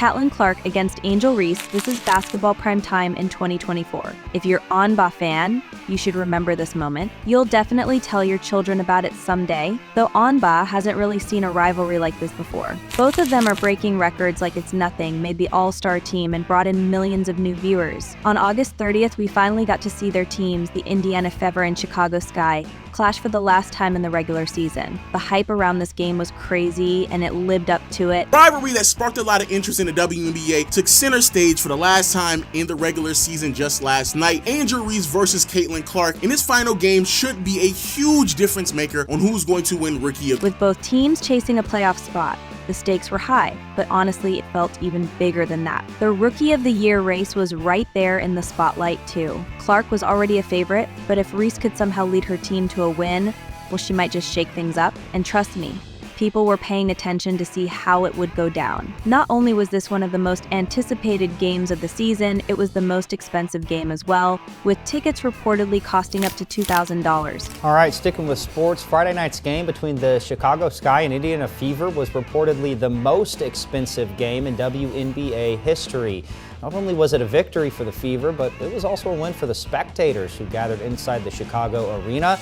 Caitlin Clark against Angel Reese. This is basketball prime time in 2024. If you're Onba fan, you should remember this moment. You'll definitely tell your children about it someday, though Onba hasn't really seen a rivalry like this before. Both of them are breaking records like it's nothing, made the all-star team, and brought in millions of new viewers. On August 30th, we finally got to see their teams, the Indiana Fever and Chicago Sky, clash for the last time in the regular season. The hype around this game was crazy, and it lived up to it. Rivalry that sparked a lot of interest in the WNBA took center stage for the last time in the regular season just last night. Angel Reese versus Caitlin Clark. And this final game should be a huge difference maker on who's going to win Rookie of the Year. With both teams chasing a playoff spot, the stakes were high, but honestly, it felt even bigger than that. The Rookie of the Year race was right there in the spotlight too. Clark was already a favorite, but if Reese could somehow lead her team to a win, well, she might just shake things up. And trust me, people were paying attention to see how it would go down. Not only was this one of the most anticipated games of the season, it was the most expensive game as well, with tickets reportedly costing up to $2,000. All right, sticking with sports, Friday night's game between the Chicago Sky and Indiana Fever was reportedly the most expensive game in WNBA history. Not only was it a victory for the Fever, but it was also a win for the spectators who gathered inside the Chicago arena.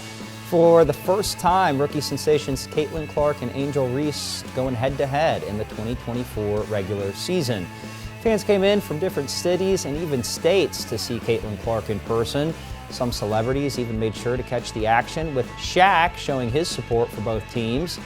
For the first time, rookie sensations Caitlin Clark and Angel Reese going head-to-head in the 2024 regular season. Fans came in from different cities and even states to see Caitlin Clark in person. Some celebrities even made sure to catch the action, with Shaq showing his support for both teams.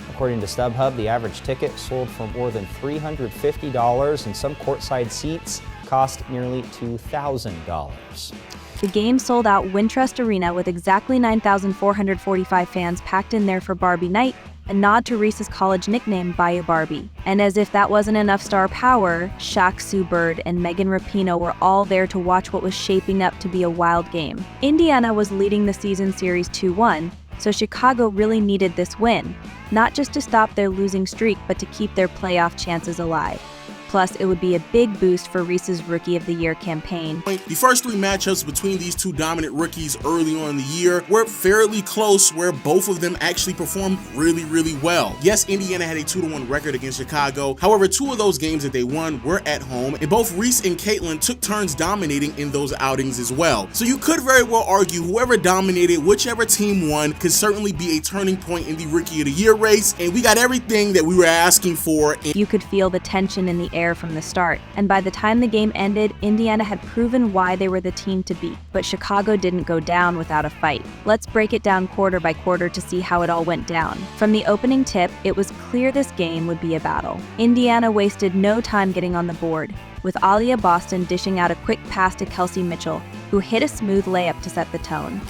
According to StubHub, the average ticket sold for more than $350, and some courtside seats cost nearly $2,000. The game sold out Wintrust Arena with exactly 9,445 fans packed in there for Barbie Night, a nod to Reese's college nickname, Bayou Barbie. And as if that wasn't enough star power, Shaq, Sue Bird, and Megan Rapinoe were all there to watch what was shaping up to be a wild game. Indiana was leading the season series 2-1, so Chicago really needed this win, not just to stop their losing streak, but to keep their playoff chances alive. Plus, it would be a big boost for Reese's Rookie of the Year campaign. The first three matchups between these two dominant rookies early on in the year were fairly close, where both of them actually performed really, really well. Yes, Indiana had a 2-1 record against Chicago. However, two of those games that they won were at home, and both Reese and Caitlin took turns dominating in those outings as well. So you could very well argue whoever dominated, whichever team won, could certainly be a turning point in the Rookie of the Year race, and we got everything that we were asking for. You could feel the tension in the air from the start, and by the time the game ended, Indiana had proven why they were the team to beat. But Chicago didn't go down without a fight. Let's break it down quarter by quarter to see how it all went down. From the opening tip, it was clear this game would be a battle. Indiana wasted no time getting on the board, with Alia Boston dishing out a quick pass to Kelsey Mitchell, who hit a smooth layup to set the tone.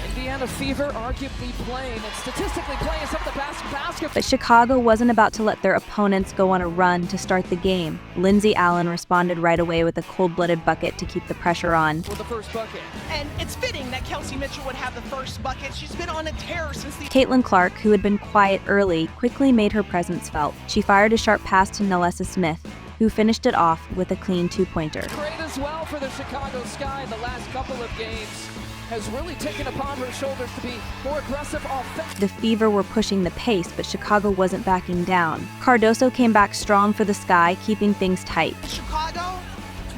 Indiana Fever arguably playing and statistically playing some of the best basketball. But Chicago wasn't about to let their opponents go on a run to start the game. Lindsay Allen responded right away with a cold-blooded bucket to keep the pressure on. With the first bucket. And it's fitting that Kelsey Mitchell would have the first bucket. She's been on a tear since the... Caitlin Clark, who had been quiet early, quickly made her presence felt. She fired a sharp pass to Nalessa Smith, who finished it off with a clean two-pointer. Great as well for the Chicago Sky in the last couple of games. Has really taken upon her shoulders to be more aggressive offensively. The Fever were pushing the pace, but Chicago wasn't backing down. Cardoso came back strong for the Sky, keeping things tight. Chicago,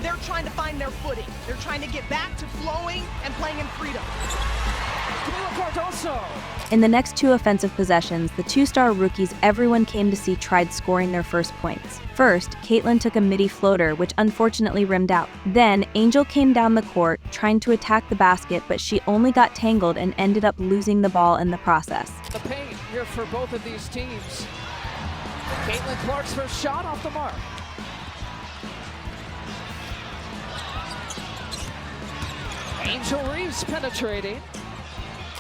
they're trying to find their footing. They're trying to get back to flowing and playing in freedom. Cardoso. In the next two offensive possessions, the two-star rookies everyone came to see tried scoring their first points. First, Caitlin took a midi floater, which unfortunately rimmed out. Then, Angel came down the court, trying to attack the basket, but she only got tangled and ended up losing the ball in the process. The paint here for both of these teams. Caitlin Clark's first shot off the mark. Angel Reese penetrating.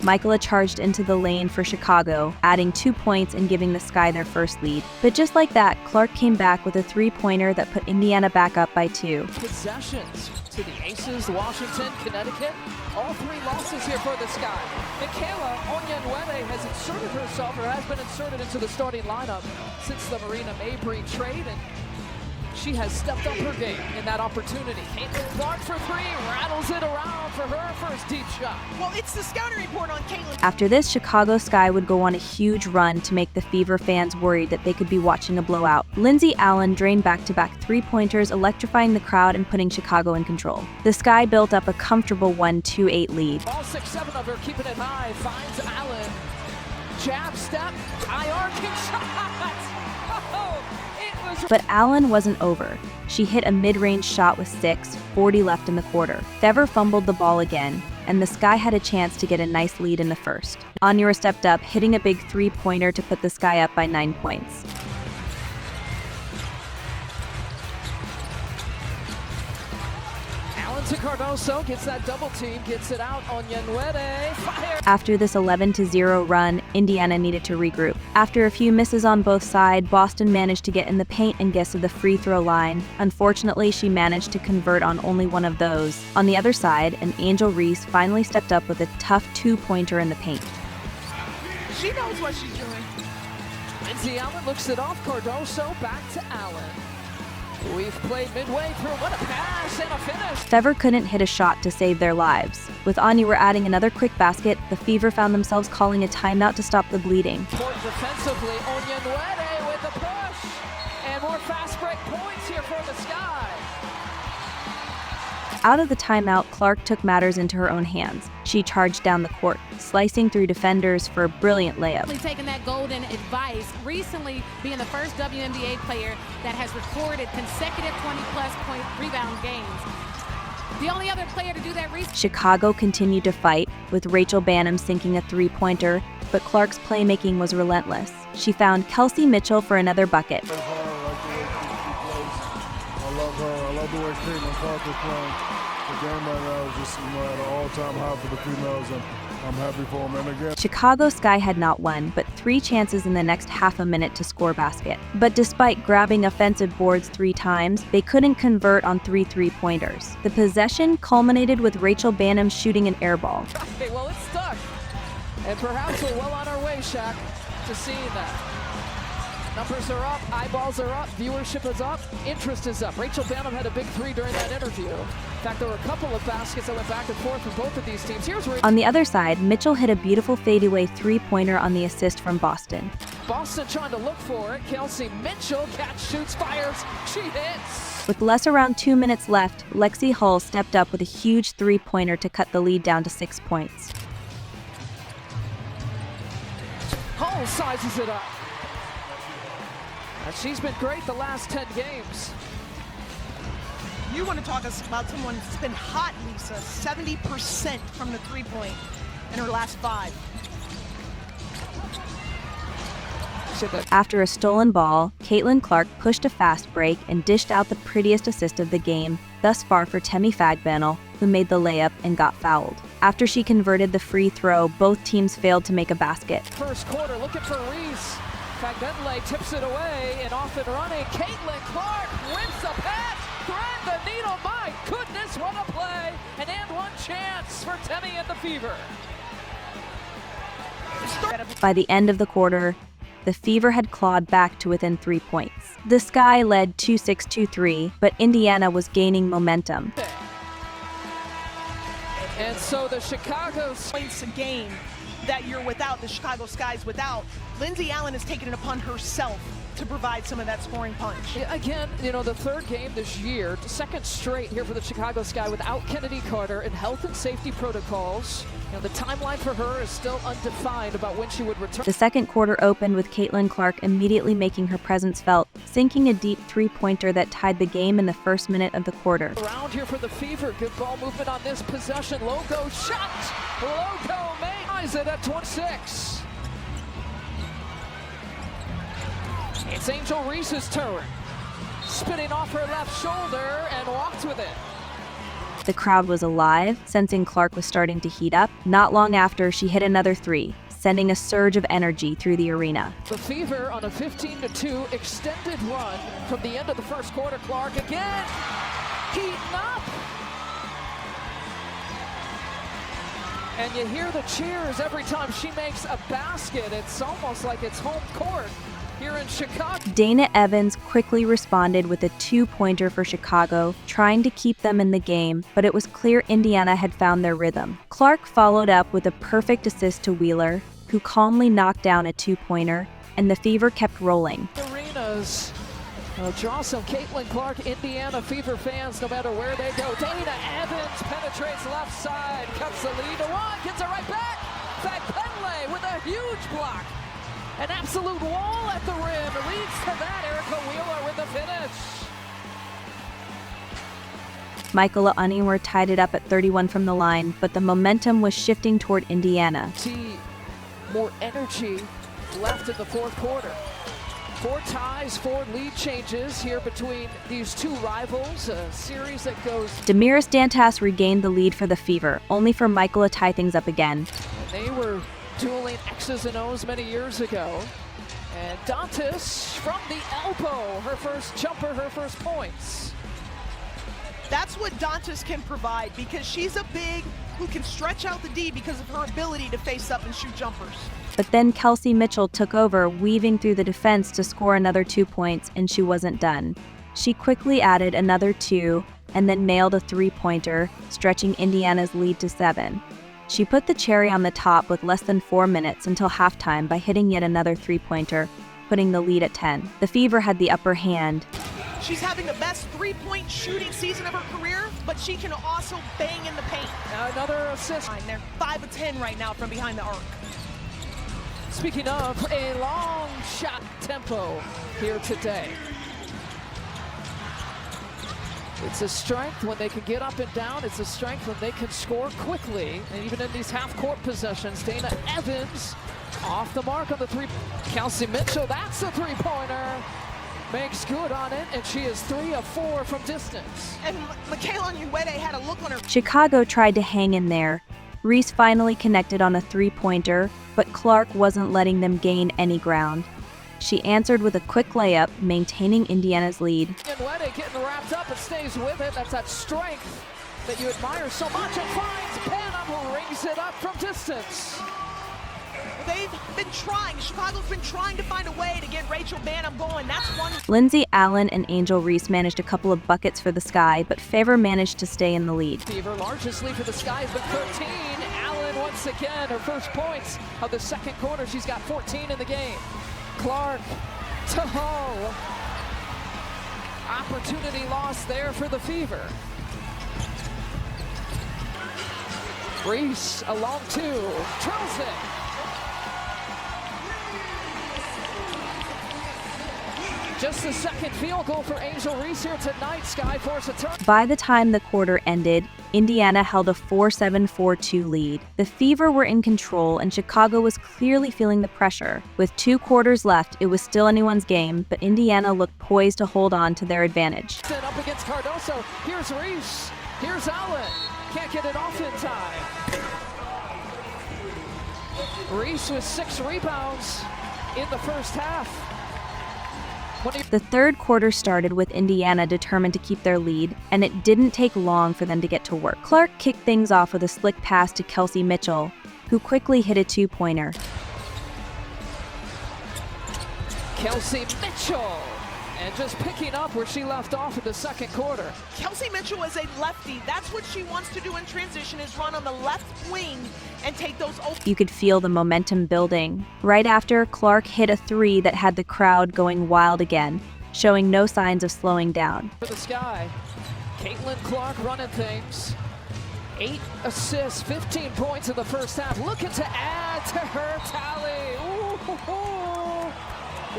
Michaela charged into the lane for Chicago, adding 2 points and giving the Sky their first lead. But just like that, Clark came back with a three-pointer that put Indiana back up by 2. Possessions to the Aces, Washington, Connecticut. All three losses here for the Sky. Michaela Onyenwere has inserted herself, or has been inserted into the starting lineup since the Marina Mabry trade, and She has stepped up her game in that opportunity. Caitlin Clark for three, rattles it around for her first deep shot. Well, it's the scouting report on Caitlin. After this, Chicago Sky would go on a huge run to make the Fever fans worried that they could be watching a blowout. Lindsay Allen drained back-to-back three-pointers, electrifying the crowd and putting Chicago in control. The Sky built up a comfortable 1-2-8 lead. All 6-7 of her keeping it high, finds Allen. Jab step, high arcing shot! Oh, it was... But Allen wasn't over. She hit a mid-range shot with 6:40 left in the quarter. Fever fumbled the ball again, and the Sky had a chance to get a nice lead in the first. Onyura stepped up, hitting a big three-pointer to put the Sky up by 9 points. To Cardoso, gets that double team, gets it out on Yanwede, fire! After this 11-0 run, Indiana needed to regroup. After a few misses on both sides, Boston managed to get in the paint and get to the free throw line. Unfortunately, she managed to convert on only one of those. On the other side, an Angel Reese finally stepped up with a tough two-pointer in the paint. She knows what she's doing. Lindsay Allen looks it off, Cardoso back to Allen. We've played midway through, what a pass and a finish! Fever couldn't hit a shot to save their lives. With Onyura adding another quick basket, the Fever found themselves calling a timeout to stop the bleeding. Important defensively, Onyenwere with the push! And more fast break points here for the Sky. Out of the timeout, Clark took matters into her own hands. She charged down the court, slicing through defenders for a brilliant layup. Taking that golden advice, recently being the first WNBA player that has recorded consecutive 20-plus point rebound games. The only other player to do that recently. Chicago continued to fight, with Rachel Bannum sinking a three-pointer, but Clark's playmaking was relentless. She found Kelsey Mitchell for another bucket. I love her. I love the way Caitlin Clark is playing. The game right now is just, at an all-time high for the females, and I'm happy for them. And again, Chicago Sky had not won, but 3 chances in the next half a minute to score basket. But despite grabbing offensive boards 3 times, they couldn't convert on 3 three-pointers. The possession culminated with Rachel Bannum shooting an air ball. Okay, well, it's stuck. And perhaps we're well on our way, Shaq, to seeing that. Numbers are up, eyeballs are up, viewership is up, interest is up. Rachel Bannum had a big 3 during that interview. In fact, there were a couple of baskets that went back and forth from both of these teams. Here's where... On the other side, Mitchell hit a beautiful fadeaway three-pointer on the assist from Boston. Boston trying to look for it. Kelsey Mitchell, catch, shoots, fires, she hits. With less around 2 minutes left, Lexi Hull stepped up with a huge three-pointer to cut the lead down to 6 points. Hull sizes it up. She's been great the last 10 games. You want to talk about someone that's been hot, Lisa. 70% from the three-point in her last 5. After a stolen ball, Caitlin Clark pushed a fast break and dished out the prettiest assist of the game, thus far for Temi Fagbanel, who made the layup and got fouled. After she converted the free throw, both teams failed to make a basket. First quarter, looking for Reese. Fagbenle tips it away, and off and running. Caitlin Clark whips a pass, thread the needle. My goodness, what a play! And one chance for Temi and the Fever. By the end of the quarter, the Fever had clawed back to within 3 points. The Sky led 2-6-2-3, but Indiana was gaining momentum. And so the Chicago points a game that you're without, the Chicago Sky's without. Lindsay Allen has taken it upon herself to provide some of that scoring punch. Again, the 3rd game this year, 2nd straight here for the Chicago Sky without Kennedy Carter and health and safety protocols. The timeline for her is still undefined about when she would return. The second quarter opened with Caitlin Clark immediately making her presence felt, sinking a deep three-pointer that tied the game in the first minute of the quarter. Around here for the Fever, good ball movement on this possession. Logo shot! Logo makes it at 26. It's Angel Reese's turn. Spinning off her left shoulder and walked with it. The crowd was alive, sensing Clark was starting to heat up. Not long after, she hit another 3, sending a surge of energy through the arena. The Fever on a 15-2 extended run from the end of the first quarter. Clark again, heating up. And you hear the cheers every time she makes a basket. It's almost like it's home court here in Chicago. Dana Evans quickly responded with a 2-pointer for Chicago, trying to keep them in the game, but it was clear Indiana had found their rhythm. Clark followed up with a perfect assist to Wheeler, who calmly knocked down a 2-pointer, and the Fever kept rolling. Arenas draw some Caitlin Clark Indiana Fever fans no matter where they go. Dana Evans penetrates left side, cuts the lead to one, gets it right back. Penley with a huge block. An absolute wall at the rim. It leads to that. Erica Wheeler with the finish. Michaela Unniwer tied it up at 31 from the line, but the momentum was shifting toward Indiana. See more energy left in the fourth quarter. 4 ties, 4 lead changes here between these two rivals. A series that goes. Damiris Dantas regained the lead for the Fever, only for Michael to tie things up again. They were dueling X's and O's many years ago. And Dantas from the elbow, her first jumper, her first points. That's what Dantas can provide, because she's a big who can stretch out the D because of her ability to face up and shoot jumpers. But then Kelsey Mitchell took over, weaving through the defense to score another 2 points, and she wasn't done. She quickly added another 2, and then nailed a 3-pointer, stretching Indiana's lead to 7. She put the cherry on the top with less than 4 minutes until halftime by hitting yet another 3-pointer, putting the lead at 10. The Fever had the upper hand. She's having the best 3-point shooting season of her career, but she can also bang in the paint. Another assist. They're 5 of 10 right now from behind the arc. Speaking of, a long shot tempo here today. It's a strength when they can get up and down. It's a strength when they can score quickly. And even in these half-court possessions, Dana Evans off the mark on the 3. Kelsey Mitchell, that's a 3-pointer. Makes good on it, and she is 3 of 4 from distance. And Michaela Unniwer had a look on her. Chicago tried to hang in there. Reese finally connected on a 3-pointer, but Clark wasn't letting them gain any ground. She answered with a quick layup, maintaining Indiana's lead. Unniwer getting wrapped up and stays with it. That's that strength that you admire so much. And finds Banham, who rings it up from distance. They've been trying. Chicago's been trying to find a way to get Rachel Banham going. That's one. Lindsay Allen and Angel Reese managed a couple of buckets for the Sky, but Favor managed to stay in the lead. Fever, largest lead for the Sky has been 13. Allen once again, her first points of the second quarter. She's got 14 in the game. Clark to Hull. Opportunity lost there for the Fever. Reese, a long 2, drills it. Just the second field goal for Angel Reese here tonight. Sky force a turn. By the time the quarter ended, Indiana held a 4-7-4-2 lead. The Fever were in control, and Chicago was clearly feeling the pressure. With 2 quarters left, it was still anyone's game, but Indiana looked poised to hold on to their advantage. Up against Cardoso. Here's Reese. Here's Allen. Can't get it off in time. Reese with 6 rebounds in the first half. The third quarter started with Indiana determined to keep their lead, and it didn't take long for them to get to work. Clark kicked things off with a slick pass to Kelsey Mitchell, who quickly hit a 2-pointer. Kelsey Mitchell, and just picking up where she left off in the second quarter. Kelsey Mitchell is a lefty. That's what she wants to do in transition, is run on the left wing and take those open. You could feel the momentum building. Right after, Clark hit a 3 that had the crowd going wild again, showing no signs of slowing down. For the Sky, Caitlin Clark running things. 8 assists, 15 points in the first half. Looking to add to her tally. Ooh,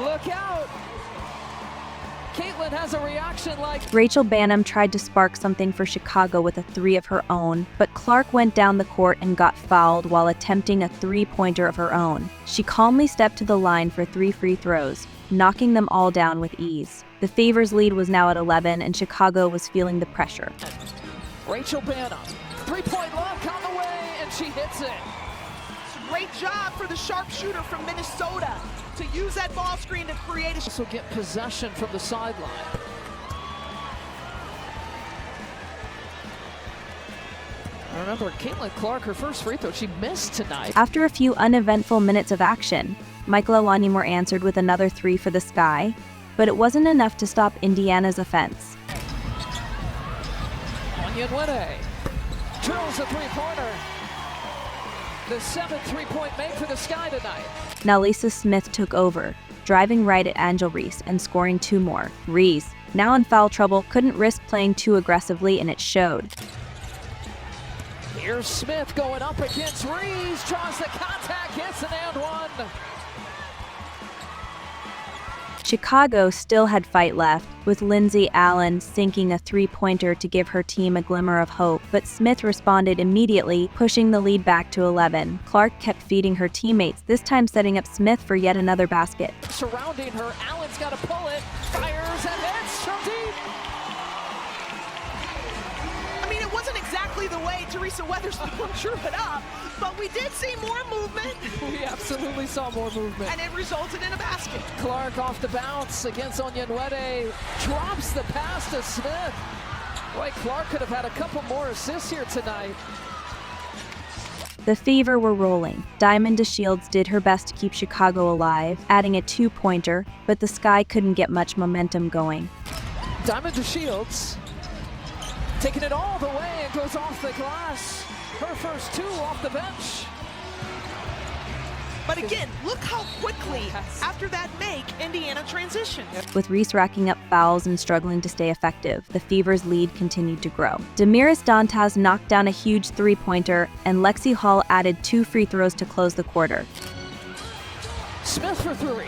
look out. Caitlin has a reaction like. Rachel Banham tried to spark something for Chicago with a 3 of her own, but Clark went down the court and got fouled while attempting a 3-pointer of her own. She calmly stepped to the line for 3 free throws, knocking them all down with ease. The Fever's lead was now at 11, and Chicago was feeling the pressure. Rachel Banham, 3-point look on the way, and she hits it. Great job for the sharpshooter from Minnesota to use that ball screen to create a. So get possession from the sideline. I remember Caitlin Clark, her first free throw, she missed tonight. After a few uneventful minutes of action, Michael Alanimore answered with another 3 for the Sky, but it wasn't enough to stop Indiana's offense. Onyenwere drills a three-pointer. The 7th three-point make for the Sky tonight. Now Lisa Smith took over, driving right at Angel Reese and scoring 2 more. Reese, now in foul trouble, couldn't risk playing too aggressively, and it showed. Here's Smith going up against Reese, draws the contact, hits an and one. Chicago still had fight left, with Lindsay Allen sinking a 3-pointer to give her team a glimmer of hope, but Smith responded immediately, pushing the lead back to 11. Clark kept feeding her teammates, this time setting up Smith for yet another basket. Surrounding her, Allen's got to pull it, fires and hits from deep. I mean, it wasn't exactly the way Teresa Weatherspoon drew it up, but we did see more movement. We absolutely saw more movement. And it resulted in a basket. Clark off the bounce against Onyenwere, drops the pass to Smith. Boy, Clark could have had a couple more assists here tonight. The Fever were rolling. Diamond DeShields did her best to keep Chicago alive, adding a 2-pointer, but the Sky couldn't get much momentum going. Diamond DeShields taking it all the way and goes off the glass. Her first 2 off the bench. But again, look how quickly, after that make, Indiana transitioned. With Reese racking up fouls and struggling to stay effective, the Fever's lead continued to grow. Damiris Dantas knocked down a huge 3-pointer, and Lexi Hall added 2 free throws to close the quarter. Smith for 3.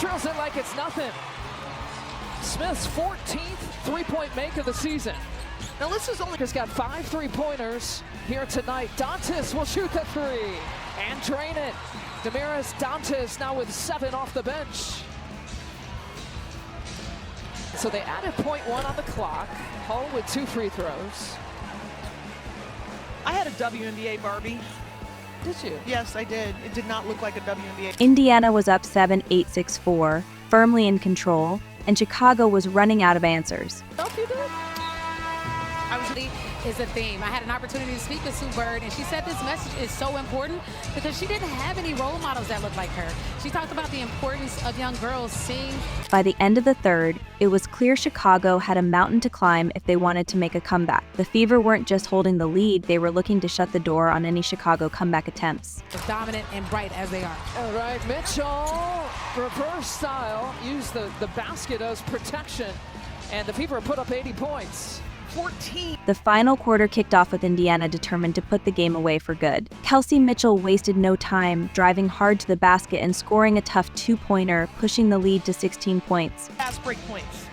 Drills it like it's nothing. Smith's 14th three-point make of the season. Now this is only... Has got 5 3-pointers here tonight. Dantas will shoot the 3 and drain it. Damiris Dantas now with 7 off the bench. So they added 0.1 on the clock. Hull with 2 free throws. I had a WNBA Barbie. Did you? Yes, I did. It did not look like a WNBA. Indiana was up 7-8-6-4, firmly in control, and Chicago was running out of answers. Help you did? Is a theme. I had an opportunity to speak with Sue Bird, and she said this message is so important because she didn't have any role models that looked like her. She talked about the importance of young girls seeing. By the end of the third, it was clear Chicago had a mountain to climb if they wanted to make a comeback. The Fever weren't just holding the lead, they were looking to shut the door on any Chicago comeback attempts. As dominant and bright as they are. All right, Mitchell, reverse style, used the basket as protection, and the Fever put up 80 points. 14. The final quarter kicked off with Indiana determined to put the game away for good. Kelsey Mitchell wasted no time, driving hard to the basket and scoring a tough 2-pointer, pushing the lead to 16 points. Fast break points.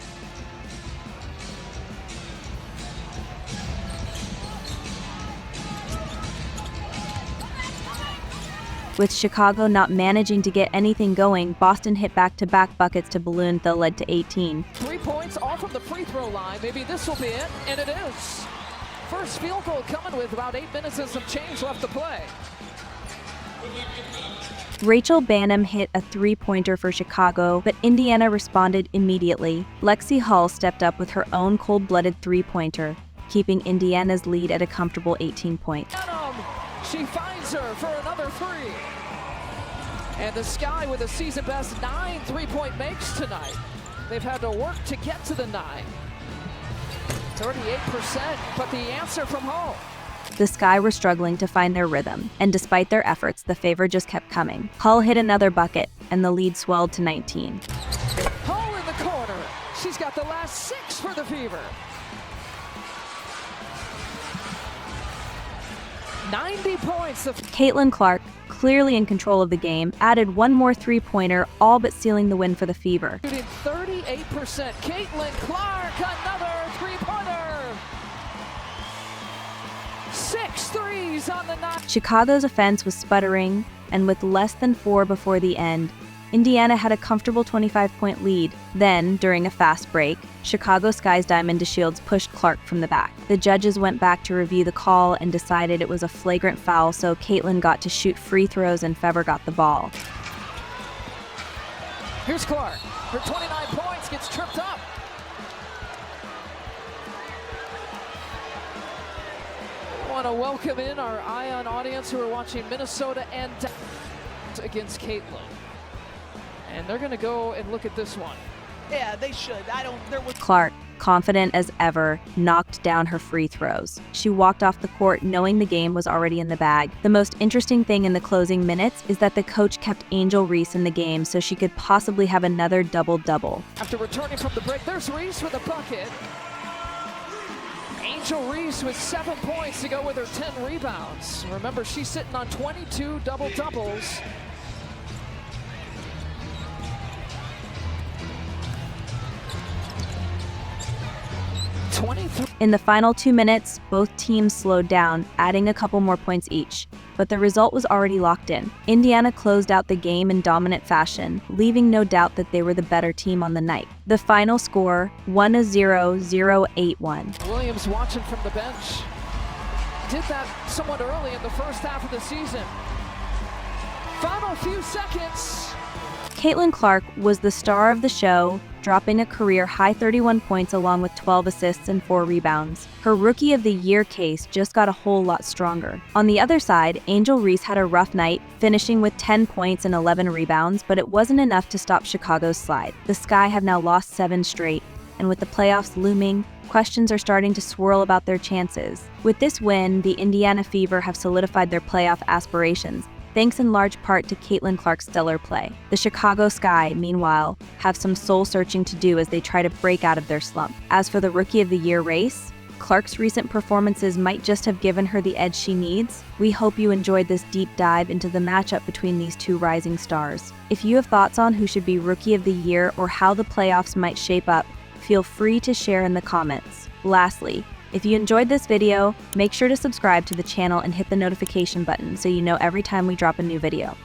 With Chicago not managing to get anything going, Boston hit back-to-back buckets to balloon the lead to 18. 3 points off from the free throw line. Maybe this will be it, and it is. First field goal coming with about 8 minutes and some change left to play. Rachel Bannum hit a 3-pointer for Chicago, but Indiana responded immediately. Lexi Hall stepped up with her own cold-blooded 3-pointer, keeping Indiana's lead at a comfortable 18 points. She finds her for another 3. And the Sky with a season best 9 3-point makes tonight. They've had to work to get to the 9. 38%, but the answer from home. The Sky were struggling to find their rhythm, and despite their efforts, the favor just kept coming. Hull hit another bucket, and the lead swelled to 19. Hull in the corner. She's got the last 6 for the Fever. 90 points. Caitlin Clark, clearly in control of the game, added 1 more 3-pointer, all but sealing the win for the Fever. Shooting 38%. Caitlin Clark, another 3-pointer. 6 threes on the night. Chicago's offense was sputtering, and with less than 4 before the end, Indiana had a comfortable 25-point lead. Then, during a fast break, Chicago Sky's Diamond DeShields pushed Clark from the back. The judges went back to review the call and decided it was a flagrant foul, so Caitlin got to shoot free throws and Fever got the ball. Here's Clark. Her 29 points gets tripped up. I want to welcome in our Ion audience who are watching Minnesota and against Caitlin. And they're going to go and look at this one. Yeah, they should. There was Clark, confident as ever, knocked down her free throws. She walked off the court knowing the game was already in the bag. The most interesting thing in the closing minutes is that the coach kept Angel Reese in the game so she could possibly have another double-double. After returning from the break, there's Reese with a bucket. Angel Reese with 7 points to go with her 10 rebounds. Remember, she's sitting on 22 double-doubles. In the final 2 minutes, both teams slowed down, adding a couple more points each. But the result was already locked in. Indiana closed out the game in dominant fashion, leaving no doubt that they were the better team on the night. The final score, 1-0-0-8-1. Williams watching from the bench. Did that somewhat early in the first half of the season. Final few seconds. Caitlin Clark was the star of the show, dropping a career-high 31 points along with 12 assists and 4 rebounds. Her Rookie of the Year case just got a whole lot stronger. On the other side, Angel Reese had a rough night, finishing with 10 points and 11 rebounds, but it wasn't enough to stop Chicago's slide. The Sky have now lost 7 straight, and with the playoffs looming, questions are starting to swirl about their chances. With this win, the Indiana Fever have solidified their playoff aspirations, thanks in large part to Caitlin Clark's stellar play. The Chicago Sky, meanwhile, have some soul-searching to do as they try to break out of their slump. As for the Rookie of the Year race, Clark's recent performances might just have given her the edge she needs. We hope you enjoyed this deep dive into the matchup between these two rising stars. If you have thoughts on who should be Rookie of the Year or how the playoffs might shape up, feel free to share in the comments. Lastly, if you enjoyed this video, make sure to subscribe to the channel and hit the notification button so you know every time we drop a new video.